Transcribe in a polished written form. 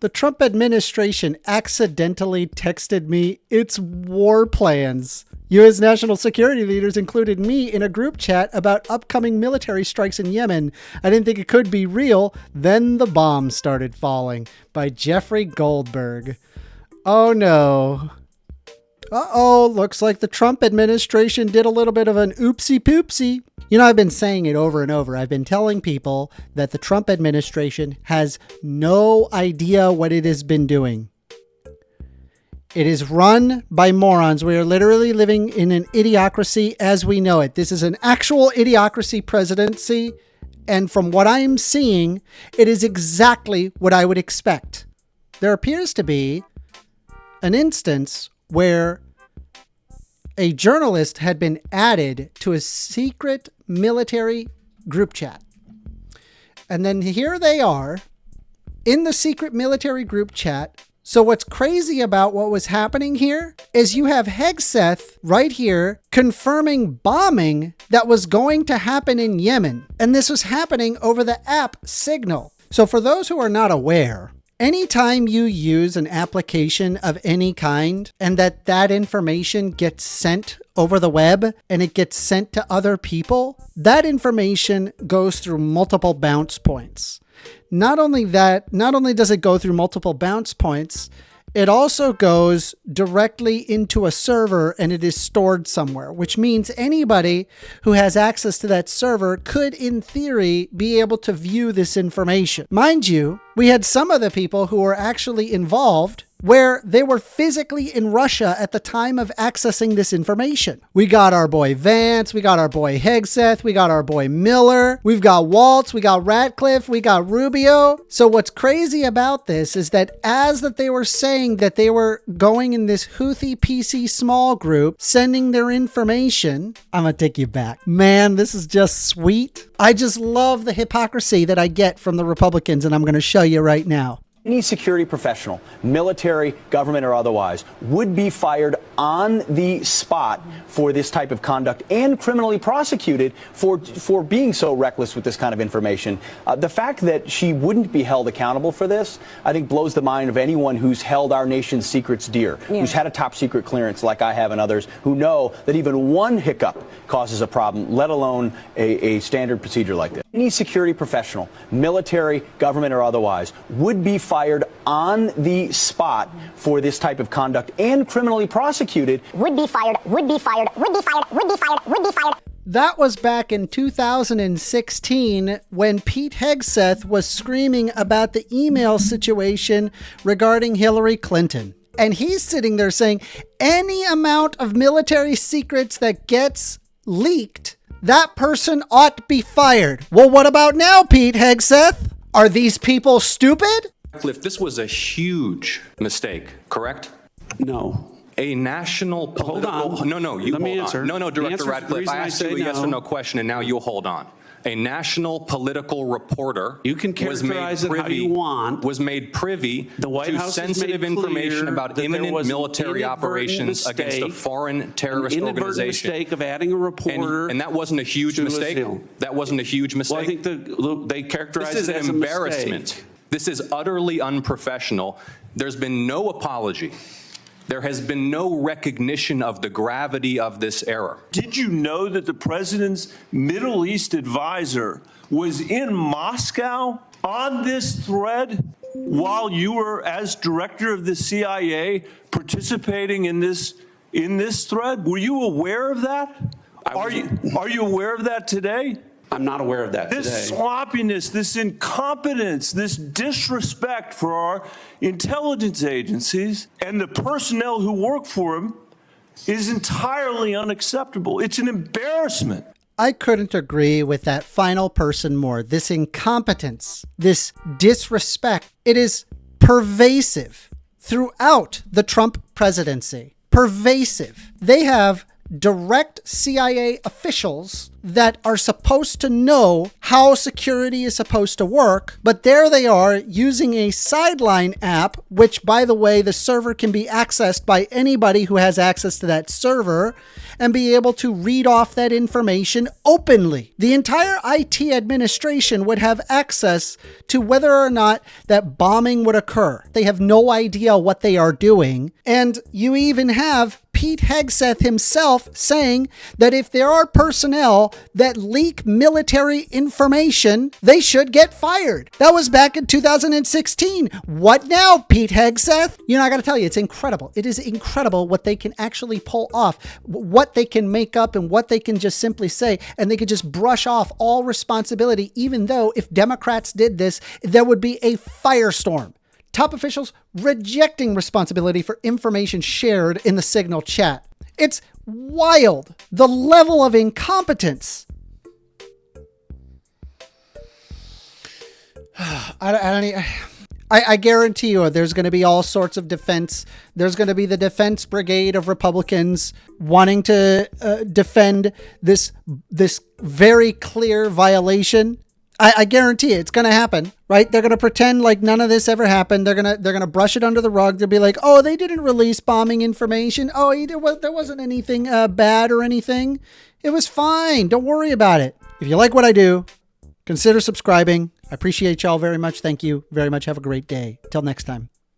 The Trump administration accidentally texted me its war plans. U.S. national security leaders included me in a group chat about upcoming military strikes in Yemen. I didn't think it could be real. Then the bombs started falling. By Jeffrey Goldberg. Oh no. Uh-oh, looks like the Trump administration did a little bit of an oopsie poopsie. You know, I've been saying it over and over. I've been telling people that the Trump administration has no idea what it has been doing. It is run by morons. We are literally living in an idiocracy as we know it. This is an actual idiocracy presidency. And from what I am seeing, it is exactly what I would expect. There appears to be an instance where a journalist had been added to a secret military group chat. And then here they are in the secret military group chat. So what's crazy about what was happening here is you have Hegseth right here confirming bombing that was going to happen in Yemen. And this was happening over the app Signal. So for those who are not aware, anytime you use an application of any kind and that information gets sent over the web and it gets sent to other people, that information goes through multiple bounce points. Not only does it go through multiple bounce points, it also goes directly into a server and it is stored somewhere, which means anybody who has access to that server could, in theory, be able to view this information. Mind you, we had some of the people who were actually involved where they were physically in Russia at the time of accessing this information. We got our boy Vance, we got our boy Hegseth, we got our boy Miller, we've got Waltz, we got Ratcliffe, we got Rubio. So what's crazy about this is that as that they were saying that they were going in this Houthi PC small group, sending their information, I'm gonna take you back. Man, this is just sweet. I just love the hypocrisy that I get from the Republicans, and I'm gonna show you right now. Any security professional, military, government, or otherwise, would be fired on the spot for this type of conduct and criminally prosecuted for being so reckless with this kind of information. The fact that she wouldn't be held accountable for this, I think, blows the mind of anyone who's held our nation's secrets dear, who's had a top secret clearance like I have and others, who know that even one hiccup causes a problem, let alone a standard procedure like this. Any security professional, military, government, or otherwise, would be fired on the spot for this type of conduct and criminally prosecuted. Would be fired, would be fired, would be fired, would be fired, would be fired. That was back in 2016 when Pete Hegseth was screaming about the email situation regarding Hillary Clinton. And he's sitting there saying any amount of military secrets that gets leaked, that person ought to be fired. Well, what about now, Pete Hegseth? Are these people stupid? Cliff, this was a huge mistake, correct? No. A national political... Hold on. No, you Let me hold answer. on. No, Director Radcliffe, I asked you a yes or no question, and now you hold on. A national political reporter you can characterize it how you want. Was made privy the White to House sensitive information about imminent military operations against a foreign terrorist organization. Mistake of adding a reporter, and that wasn't a huge mistake. That wasn't a huge mistake. Well, I think they characterize it as a mistake. This is an embarrassment. This is utterly unprofessional. There's been no apology. There has been no recognition of the gravity of this error. Did you know that the president's Middle East advisor was in Moscow on this thread while you were, as director of the CIA, participating in this thread? Were you aware of that? Are you aware of that today? I'm not aware of that today. This sloppiness, this incompetence, this disrespect for our intelligence agencies and the personnel who work for them is entirely unacceptable. It's an embarrassment. I couldn't agree with that final person more. This incompetence, this disrespect, it is pervasive throughout the Trump presidency. Pervasive. They have direct CIA officials that are supposed to know how security is supposed to work, but there they are using a sideline app, which, by the way, the server can be accessed by anybody who has access to that server and be able to read off that information openly. The entire IT administration would have access to whether or not that bombing would occur. They have no idea what they are doing. And you even have Pete Hegseth himself saying that if there are personnel that leak military information, they should get fired. That was back in 2016. What now, Pete Hegseth? You know, I got to tell you, it's incredible. It is incredible what they can actually pull off, what they can make up and what they can just simply say, and they could just brush off all responsibility, even though if Democrats did this, there would be a firestorm. Top officials rejecting responsibility for information shared in the Signal chat. It's wild, the level of incompetence. I guarantee you there's going to be all sorts of defense. There's going to be the defense brigade of Republicans wanting to defend this very clear violation. I guarantee it's going to happen, right? They're going to pretend like none of this ever happened. They're going to brush it under the rug. They'll be like, oh, they didn't release bombing information. Oh, there wasn't anything bad or anything. It was fine. Don't worry about it. If you like what I do, consider subscribing. I appreciate y'all very much. Thank you very much. Have a great day. Till next time.